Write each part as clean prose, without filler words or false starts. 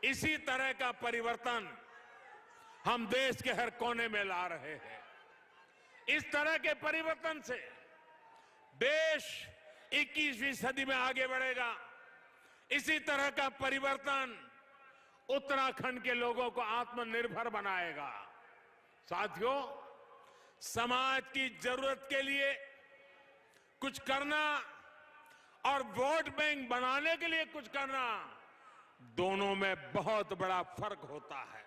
इसी तरह का परिवर्तन हम देश के हर कोने में ला रहे हैं। इस तरह के परिवर्तन से देश 21वीं सदी में आगे बढ़ेगा। इसी तरह का परिवर्तन उत्तराखंड के लोगों को आत्मनिर्भर बनाएगा। साथियों, समाज की जरूरत के लिए कुछ करना और वोट बैंक बनाने के लिए कुछ करना, दोनों में बहुत बड़ा फर्क होता है।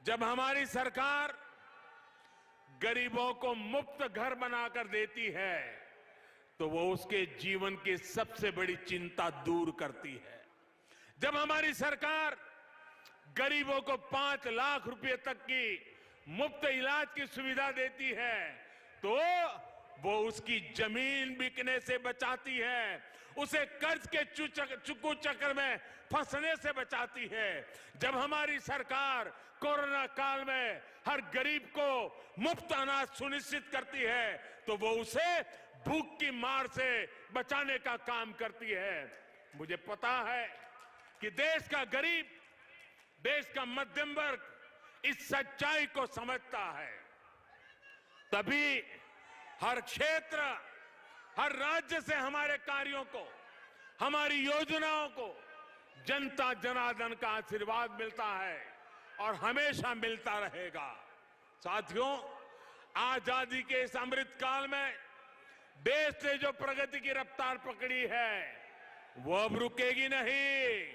जब हमारी सरकार गरीबों को मुफ्त घर बनाकर देती है तो वो उसके जीवन की सबसे बड़ी चिंता दूर करती है। जब हमारी सरकार गरीबों को 5 लाख रुपए तक की मुफ्त इलाज की सुविधा देती है तो वो उसकी जमीन बिकने से बचाती है, उसे कर्ज के चुकू चक्कर में फंसने से बचाती है। जब हमारी सरकार कोरोना काल में हर गरीब को मुफ्त अनाज सुनिश्चित करती है तो वो उसे भूख की मार से बचाने का काम करती है। मुझे पता है कि देश का गरीब, देश का मध्यम वर्ग इस सच्चाई को समझता है। तभी हर क्षेत्र, हर राज्य से हमारे कार्यों को, हमारी योजनाओं को जनता जनार्दन का आशीर्वाद मिलता है और हमेशा मिलता रहेगा। साथियों, आजादी के इस अमृत काल में देश ने जो प्रगति की रफ्तार पकड़ी है वो अब रुकेगी नहीं,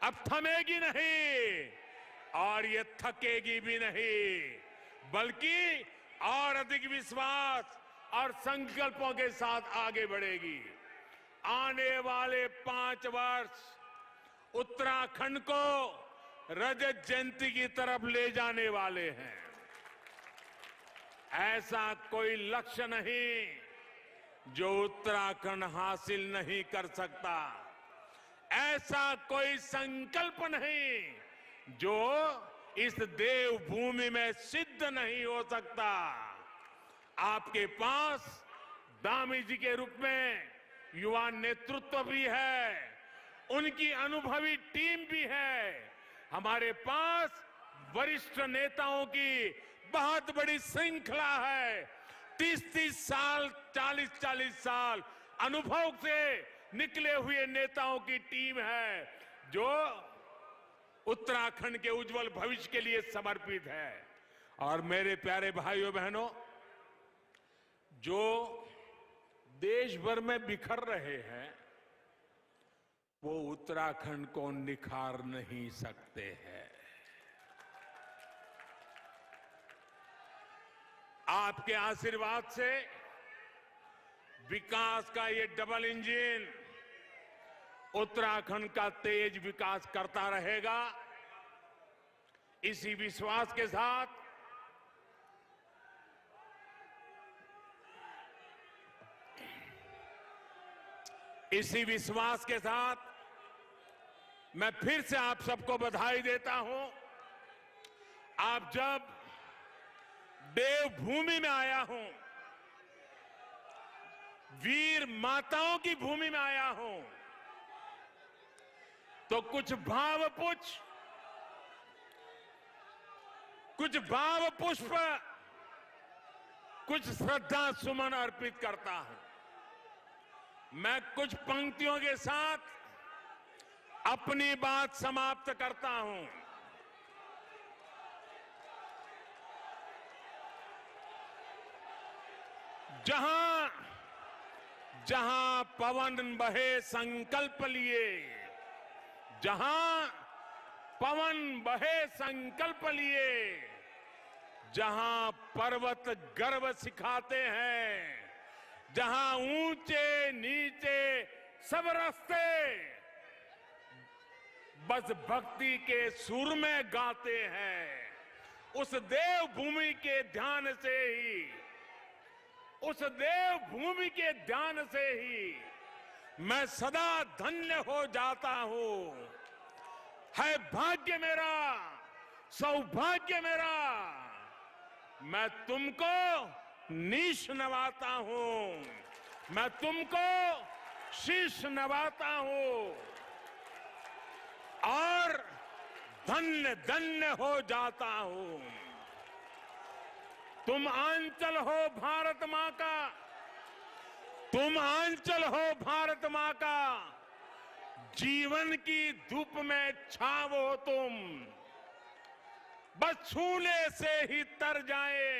अब थमेगी नहीं और ये थकेगी भी नहीं, बल्कि और अधिक विश्वास और संकल्पों के साथ आगे बढ़ेगी। आने वाले 5 वर्ष उत्तराखंड को रजत जयंती की तरफ ले जाने वाले हैं। ऐसा कोई लक्ष्य नहीं जो उत्तराखंड हासिल नहीं कर सकता, ऐसा कोई संकल्प नहीं जो इस देवभूमि में सिद्ध नहीं हो सकता। आपके पास दामी जी के रूप में युवा नेतृत्व भी है, उनकी अनुभवी टीम भी है, हमारे पास वरिष्ठ नेताओं की बहुत बड़ी श्रृंखला है। 30-30 साल, 40-40 साल अनुभव से निकले हुए नेताओं की टीम है जो उत्तराखंड के उज्जवल भविष्य के लिए समर्पित है। और मेरे प्यारे भाइयों बहनों, जो देश भर में बिखर रहे हैं वो उत्तराखंड को निखार नहीं सकते हैं। आपके आशीर्वाद से विकास का ये डबल इंजन उत्तराखंड का तेज विकास करता रहेगा। इसी विश्वास के साथ मैं फिर से आप सबको बधाई देता हूं। आप जब देवभूमि में आया हूं, वीर माताओं की भूमि में आया हूं, तो कुछ भाव पुष्प, कुछ श्रद्धा सुमन अर्पित करता हूं। मैं कुछ पंक्तियों के साथ अपनी बात समाप्त करता हूं। जहां जहां पवन बहे संकल्प लिए, जहां पवन बहे संकल्प लिए, जहां पर्वत गर्व सिखाते हैं, जहां ऊंचे नीचे सब रास्ते बस भक्ति के सुर में गाते हैं, उस देवभूमि के ध्यान से ही, उस देवभूमि के ध्यान से ही मैं सदा धन्य हो जाता हूं। है भाग्य मेरा, सौभाग्य मेरा, मैं तुमको नीश नवाता हूं, मैं तुमको शीश नवाता हूं। और धन्य धन्य हो जाता हूं। तुम आंचल हो भारत मां का, तुम आंचल हो भारत मां का, जीवन की धूप में छाव हो तुम, बस छूने से ही तर जाए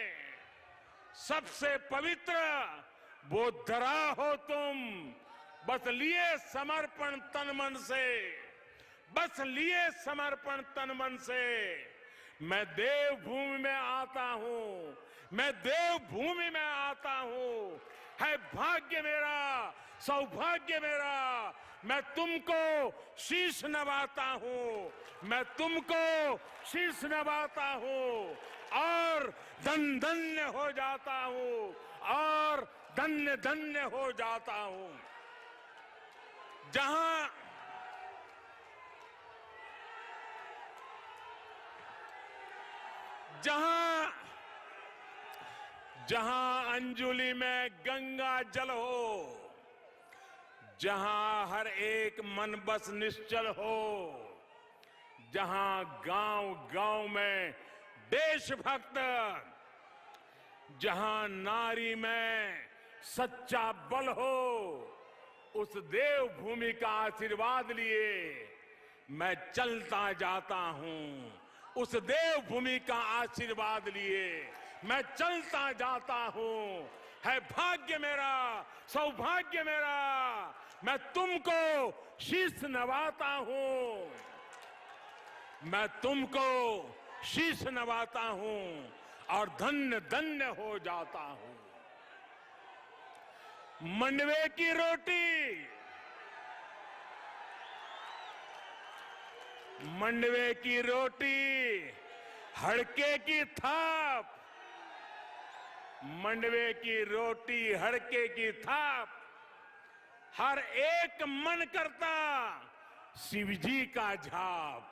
सबसे पवित्र वो धरा हो तुम, बस लिए समर्पण तन मन से, बस लिए समर्पण तन मन से। मैं देवभूमि में आता हूं, मैं देवभूमि में आता हूं। है भाग्य मेरा, सौभाग्य मेरा, मैं तुमको शीश नवाता हूं, मैं तुमको शीश नवाता हूं और धन्य हो जाता हूं, और धन्य धन्य हो जाता हूं। जहां अंजुलि में गंगा जल हो, जहां हर एक मन बस निश्चल हो, जहां गांव गांव में देशभक्त, जहां नारी में सच्चा बल हो, उस देवभूमि का आशीर्वाद लिए मैं चलता जाता हूं। उस देवभूमि का आशीर्वाद लिए मैं चलता जाता हूं। है भाग्य मेरा, सौभाग्य मेरा, मैं तुमको शीश नवाता हूं, मैं तुमको शीश नवाता हूं और धन्य धन्य हो जाता हूं। मंडवे की रोटी, मंडवे की रोटी, हड़के की थाप, मंडवे की रोटी, हड़के की थाप, हर एक मन करता शिवजी का झाप,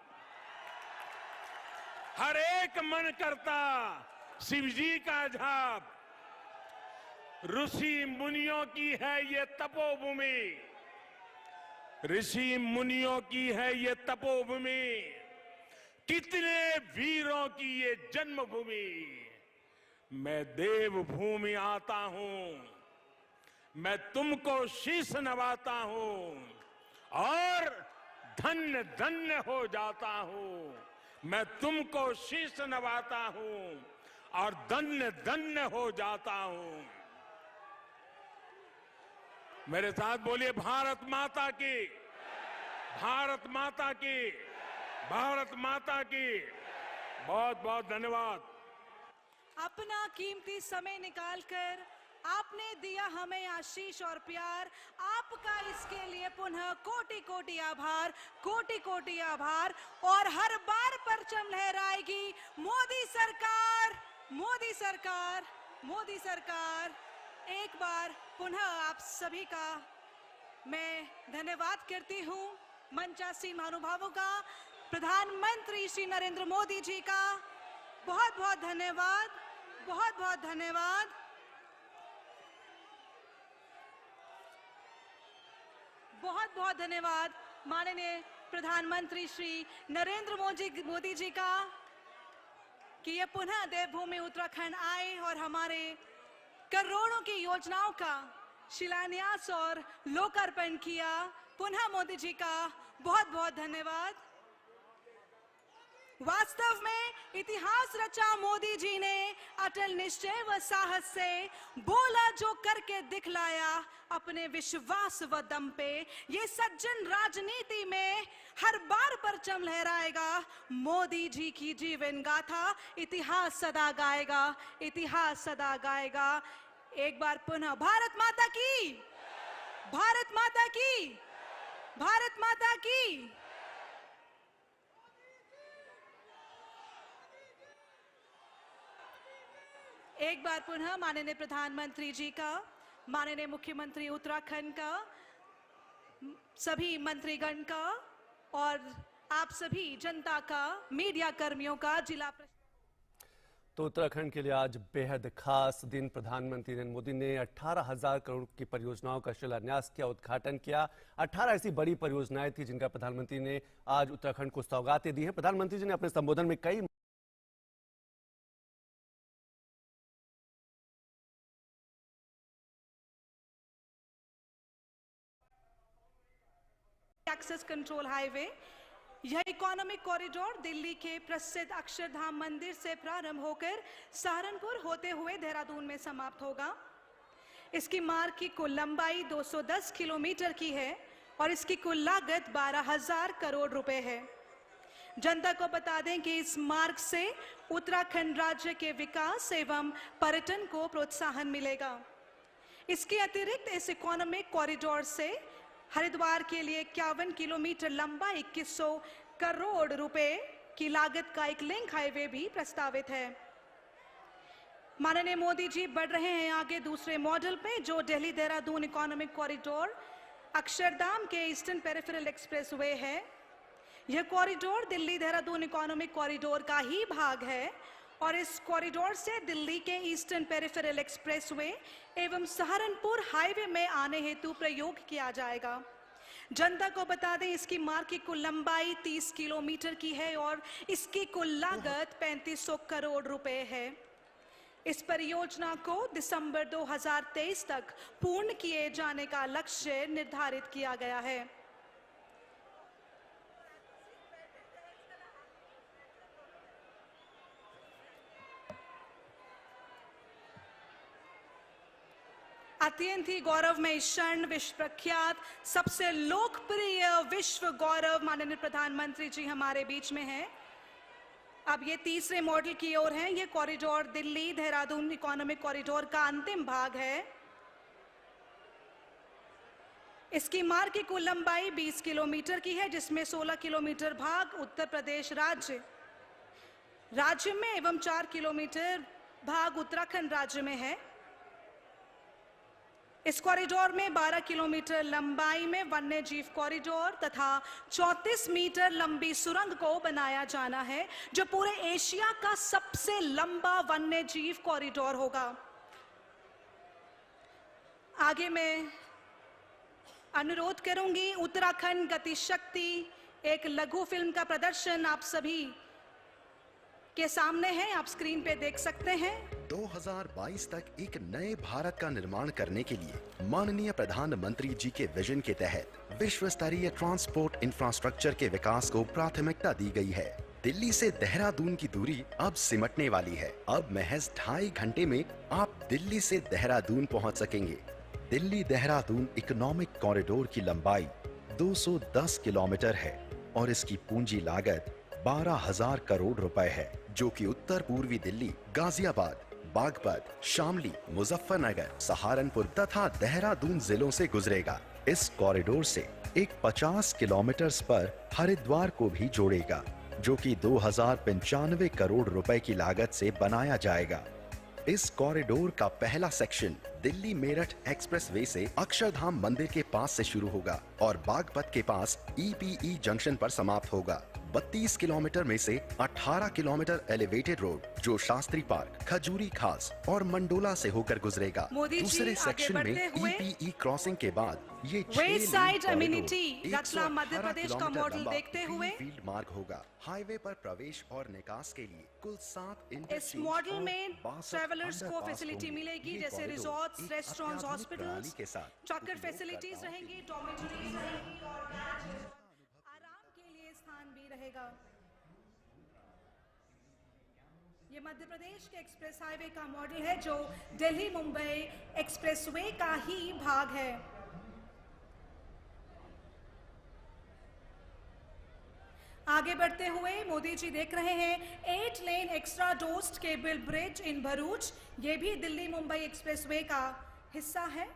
हर एक मन करता शिवजी का झाप। ऋषि मुनियों की है ये तपोभूमि, ऋषि मुनियों की है ये तपोभूमि, कितने वीरों की ये जन्मभूमि। मैं देवभूमि आता हूं, मैं तुमको शीश नवाता हूं और धन्य धन्य हो जाता हूं। मैं तुमको शीश नवाता हूं और धन्य धन्य हो जाता हूं। मेरे साथ बोलिए, भारत माता की, भारत माता की, भारत माता की। बहुत बहुत धन्यवाद। अपना कीमती समय निकालकर आपने दिया हमें आशीष और प्यार, आपका इसके लिए पुनः कोटि कोटि आभार, कोटि कोटि आभार। और हर बार परचम लहराएगी मोदी सरकार, मोदी सरकार, मोदी सरकार। एक बार पुनः आप सभी का मैं धन्यवाद करती हूँ, मंचासीन महानुभावों का, प्रधानमंत्री श्री नरेंद्र मोदी जी का बहुत बहुत धन्यवाद, बहुत बहुत धन्यवाद। बहुत बहुत धन्यवाद माननीय प्रधानमंत्री श्री नरेंद्र मोदी जी का कि ये पुनः देवभूमि उत्तराखंड आए और हमारे करोड़ों की योजनाओं का शिलान्यास और लोकार्पण किया। पुनः मोदी जी का बहुत बहुत धन्यवाद। वास्तव में इतिहास रचा मोदी जी ने अटल निश्चय व साहस से, बोला जो करके दिखलाया अपने विश्वास व दम पे। ये सज्जन राजनीति में हर बार परचम लहराएगा मोदी जी की जीवन गाथा। इतिहास सदा गाएगा, इतिहास सदा गाएगा। एक बार पुनः भारत माता की, भारत माता की, भारत माता की। एक बार पुनः माननीय प्रधानमंत्री जी का, माननीय मुख्यमंत्री उत्तराखंड का, सभी मंत्रीगण का और आप सभी जनता का, मीडिया कर्मियों का, जिला तो उत्तराखंड के लिए आज बेहद खास दिन। प्रधानमंत्री नरेंद्र मोदी ने 18,000 करोड़ की परियोजनाओं का शिलान्यास किया, उद्घाटन किया। 18 ऐसी बड़ी परियोजनाएं थी जिनका प्रधानमंत्री ने आज उत्तराखंड को सौगातें दी हैं। प्रधानमंत्री जी ने अपने संबोधन में कई एक्सेस कंट्रोल हाईवे, यह इकोनॉमिक कॉरिडोर दिल्ली के प्रसिद्ध अक्षरधाम मंदिर से प्रारंभ होकर सहारनपुर होते हुए देहरादून में समाप्त होगा। इसकी मार्ग की कुल लंबाई 210 किलोमीटर की है और इसकी कुल लागत 12,000 करोड़ रुपए है। जनता को बता दें कि इस मार्ग से उत्तराखंड राज्य के विकास एवं पर्यटन को प्रोत्साहन मिलेगा। इसके अतिरिक्त इस इकोनॉमिक कॉरिडोर से हरिद्वार के लिए 51 किलोमीटर लंबा 2100 करोड़ रुपए की लागत का एक लिंक हाईवे भी प्रस्तावित है। माननीय मोदी जी बढ़ रहे हैं आगे दूसरे मॉडल पे, जो दिल्ली देहरादून इकोनॉमिक कॉरिडोर अक्षरधाम के ईस्टर्न पेरिफेरल एक्सप्रेसवे है। यह corridor Delhi Dehradun economic corridor का ही भाग है और इस कॉरिडोर से दिल्ली के ईस्टर्न पेरिफेरल एक्सप्रेसवे एवं सहारनपुर हाईवे में आने हेतु प्रयोग किया जाएगा। जनता को बता दें इसकी मार्ग की कुल लंबाई 30 किलोमीटर की है और इसकी कुल लागत 3500 करोड़ रुपए है। इस परियोजना को दिसंबर 2023 तक पूर्ण किए जाने का लक्ष्य निर्धारित किया गया है। अत्यंत ही गौरवमय क्षण, विश्व प्रख्यात सबसे लोकप्रिय विश्व गौरव माननीय प्रधानमंत्री जी हमारे बीच में हैं। अब ये तीसरे मॉडल की ओर हैं। ये corridor Delhi Dehradun economic corridor का अंतिम भाग है। इसकी मार्ग की कुल लंबाई 20 किलोमीटर की है, जिसमें 16 किलोमीटर भाग उत्तर प्रदेश राज्य में एवं 4 किलोमीटर भाग उत्तराखंड राज्य में है। इस कॉरिडोर में 12 किलोमीटर लंबाई में वन्य जीव कॉरिडोर तथा 34 मीटर लंबी सुरंग को बनाया जाना है, जो पूरे एशिया का सबसे लंबा वन्य जीव कॉरिडोर होगा। आगे मैं अनुरोध करूंगी, उत्तराखंड गति शक्ति एक लघु फिल्म का प्रदर्शन आप सभी के सामने है, आप स्क्रीन पे देख सकते हैं। 2022 तक एक नए भारत का निर्माण करने के लिए माननीय प्रधानमंत्री जी के विजन के तहत विश्व स्तरीय ट्रांसपोर्ट इंफ्रास्ट्रक्चर के विकास को प्राथमिकता दी गई है। दिल्ली से देहरादून की दूरी अब सिमटने वाली है। अब महज 2.5 घंटे में आप दिल्ली से देहरादून पहुंच सकेंगे। दिल्ली देहरादून इकोनॉमिक कॉरिडोर की लंबाई 210 किलोमीटर है और इसकी पूंजी लागत 12,000 करोड़ रुपए है, जो कि उत्तर पूर्वी दिल्ली, गाजियाबाद, बागपत, शामली, मुजफ्फरनगर, सहारनपुर तथा देहरादून जिलों से गुजरेगा। इस कॉरिडोर से एक 50 किलोमीटर पर हरिद्वार को भी जोड़ेगा, जो कि 2,095 करोड़ रुपए की लागत से बनाया जाएगा। इस कॉरिडोर का पहला सेक्शन दिल्ली मेरठ एक्सप्रेसवे से अक्षरधाम मंदिर के पास से शुरू होगा और बागपत के पास EPE जंक्शन पर समाप्त होगा। 32 किलोमीटर में से 18 किलोमीटर एलिवेटेड रोड, जो शास्त्री पार्क, खजूरी खास और मंडोला से होकर गुजरेगा। दूसरे सेक्शन में EPE क्रॉसिंग के बाद ये west side amenity Ratlam Madhya Pradesh का मॉडल देखते हुए फील्ड मार्ग होगा। हाईवे पर प्रवेश और निकास के लिए कुल 7 इस मॉडल में ट्रैवलर्स को फैसिलिटी मिलेगी, जैसे resorts, restaurants, hospitals, chocolate facilities रहेंगी, डॉर्मेटरीज रहेंगी और आराम के लिए स्थान भी रहेगा। ये मध्य प्रदेश के एक्सप्रेस हाईवे का मॉडल है, जो दिल्ली मुंबई एक्सप्रेसवे का ही भाग है। आगे बढ़ते हुए मोदी जी देख रहे हैं 8 lane extradosed cable bridge in Bharuch. ये भी दिल्ली मुंबई एक्सप्रेसवे का हिस्सा है।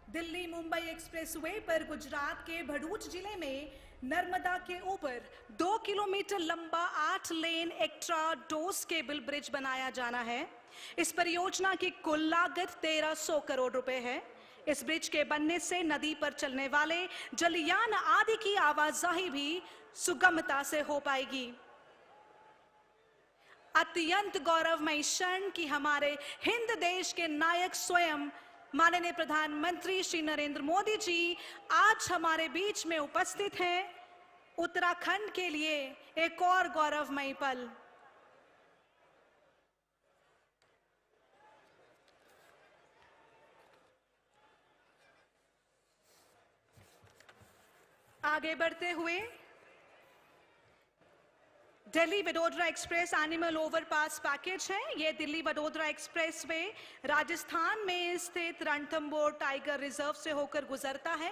दिल्ली मुंबई एक्सप्रेसवे पर गुजरात के भरूच जिले में नर्मदा के ऊपर 2 किलोमीटर लंबा 8 lane extra dose cable bridge बनाया जाना है। इस परियोजना की कुल लागत 1300 करोड़ रुपए है। इस ब्रिज के बनने से नदी पर चलने वाले जलयान आदि की आवाजाही भी सुगमता से हो पाएगी। अत्यंत गौरवमय क्षण कि हमारे हिंद देश के नायक स्वयं माननीय प्रधानमंत्री श्री नरेंद्र मोदी जी आज हमारे बीच में उपस्थित हैं। उत्तराखंड के लिए एक और गौरवमय पल। आगे बढ़ते हुए Delhi Vadodara express animal overpass package है। यह दिल्ली वडोदरा एक्सप्रेस वे राजस्थान में स्थित रणथंभौर टाइगर रिजर्व से होकर गुजरता है।